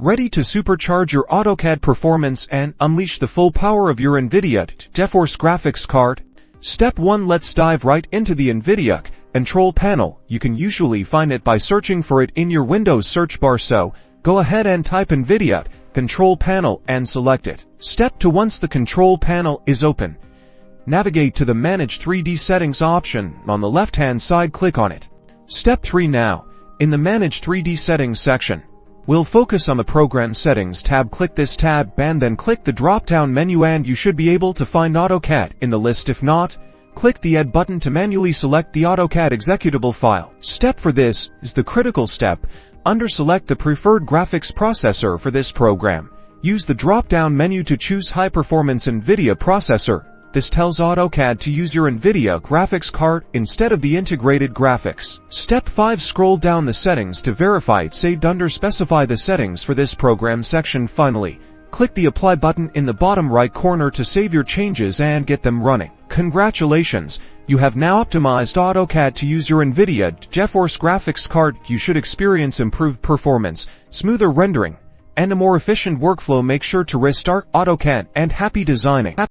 Ready to supercharge your AutoCAD performance and unleash the full power of your Nvidia GeForce graphics card? Step 1. Let's dive right into the Nvidia control panel. You can usually find it by searching for it in your Windows search bar, so go ahead and type Nvidia control panel and select it. Step 2. Once the control panel is open, navigate to the Manage 3D Settings option on the left-hand side. Click on it. Step 3. Now, in the Manage 3D Settings section, we'll focus on the Program Settings tab. Click this tab and then click the drop-down menu and you should be able to find AutoCAD in the list. If not, click the Add button to manually select the AutoCAD executable file. Step 4. This is the critical step. Select the preferred graphics processor for this program. Use the drop-down menu to choose high-performance Nvidia processor. This tells AutoCAD to use your Nvidia graphics card instead of the integrated graphics. Step 5. Scroll down the settings to verify it's saved. Specify the settings for this program section. Finally, click the Apply button in the bottom right corner to save your changes and get them running. Congratulations! You have now optimized AutoCAD to use your Nvidia GeForce graphics card. You should experience improved performance, smoother rendering, and a more efficient workflow. Make sure to restart AutoCAD and happy designing.